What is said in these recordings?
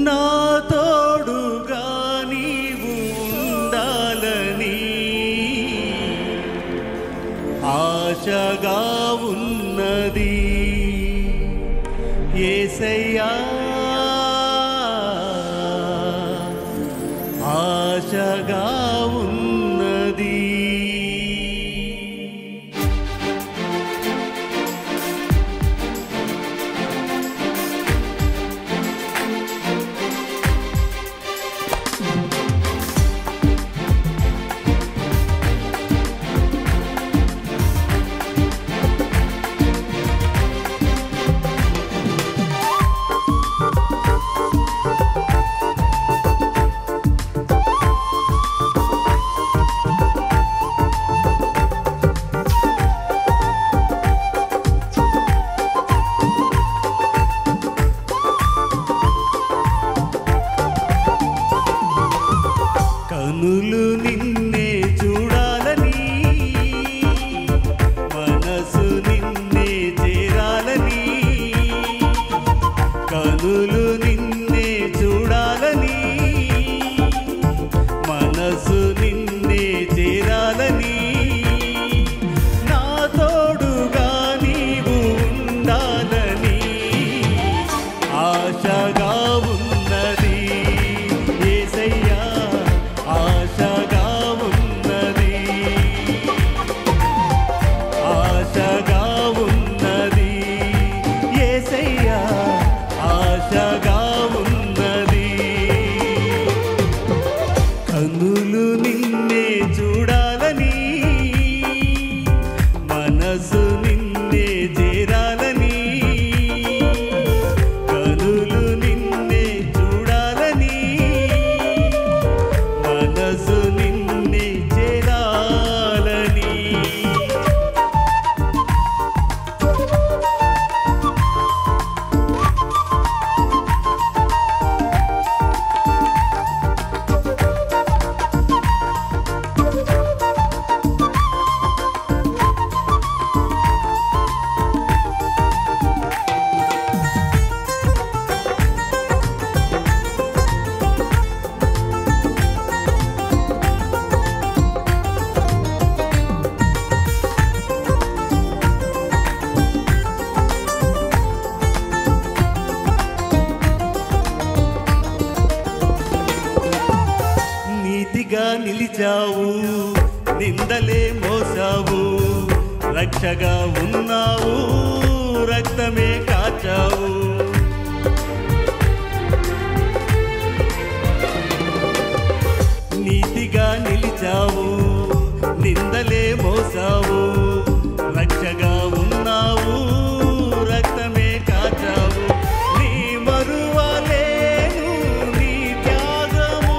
నా తోడుగా నీవు ఉండాలని ఆశగా ఉన్నది యేసయ్యా, ఆశగా ఉన్నది. కనులు నిన్నే చూడాలని, మనసు నిన్నే చేరాలని, కనులు నిన్నే చూడాలని, మనసు నిన్నే చేరాలని, నా తోడుగా నీవు ఉండాలని ఆశగా ఉన్నది యేసయ్యా, ఆశగా ఉన్నది, ఆశగా ఉన్నది యేసయ్యా, ఆశగా ఉన్నది. కన్నులు నిన్నే చూడాలని, మనసు నిన్నే చేరాలని, కన్నులు నిన్నే చూడాలని, మనసు నిన్నే చేరాలని. నీతిగా నిలిచావు, నిందలే మోసావు, రక్షగా ఉన్నావు, రక్తమే కాచావు. నీతిగా నిలిచావు, నిందలే మోసావు, రక్షగా ఉన్నావు, రక్తమే కాచావు. నీ మరువలేను నీ త్యాగము,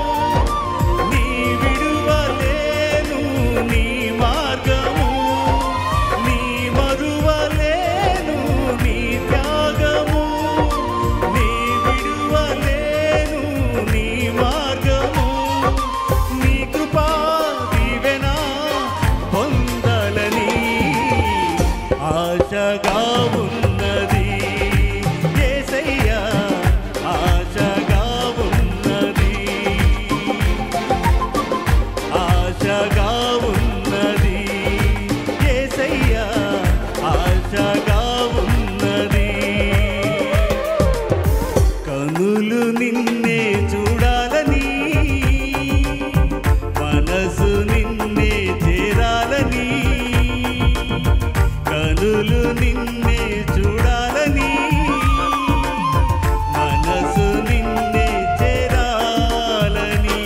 నీ విడువలేను నీ మార్గము, నీ మరువలేను నీ త్యాగము, నీ విడువలేను నీ మార్గము. నీ కృపా దీవెన పొందాలని ఆశగా ఉన్నది యేసయ్యా, ఆశగా ఉన్నది, ఆశగా ఉన్నది యేసయ్యా, ఆశగా ఉన్నది. కనులు నిన్నే చూడాలని, మనసు నిన్నే చేరాలని, కనులు నిన్నే చూడాలని, మనసు నిన్నే చేరాలని.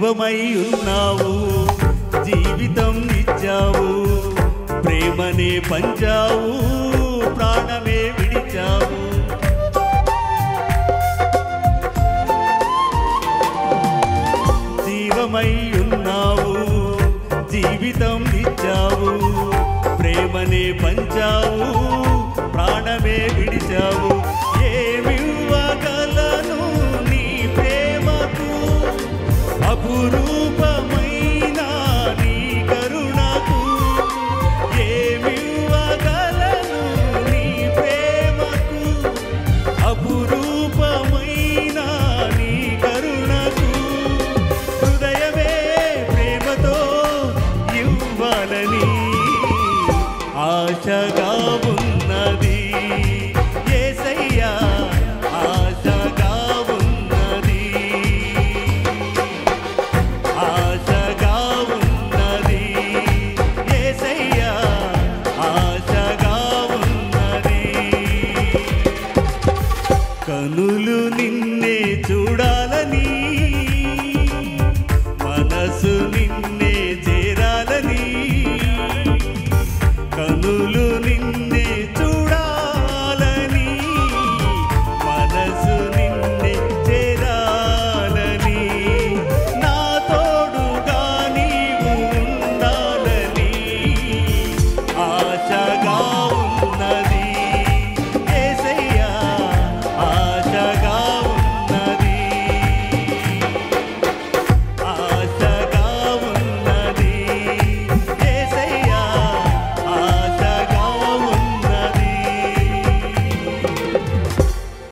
జీవమై ఉన్నావు, జీవితం ఇచ్చావు, ప్రేమనే పంచావు, ప్రాణమే విడిచావు. జీవమై ఉన్నావు, జీవితం ఇచ్చావు, ప్రేమనే పంచావు, ప్రాణమే విడిచావు. ఏమివ్వగలను నీ ప్రేమకు, అపురూపమైన నీ కరుణకు. ఏమివ్వగలను నీ ప్రేమకు, అపురూపమైన నీ కరుణకు. హృదయమే ప్రేమతో ఇవ్వాలని ఆశగా ఉన్నది యేసయ్యా, ఆశగా ఉన్నది, ఆశగా ఉన్నది యేసయ్యా, ఆశగా ఉన్నది. కనులు నిన్నే చూడాలని, మనసు నిన్నే చేరాలని. కనులు నిన్నే చూడాలని, మనసు నిన్నే చేరాలని. నా తోడుగా నీవు ఉండాలని ఆశగా ఉన్నది యేసయ్యా, ఆశగా ఉన్నది, ఆశగా ఉన్నది యేసయ్యా, ఆశగా ఉన్నది.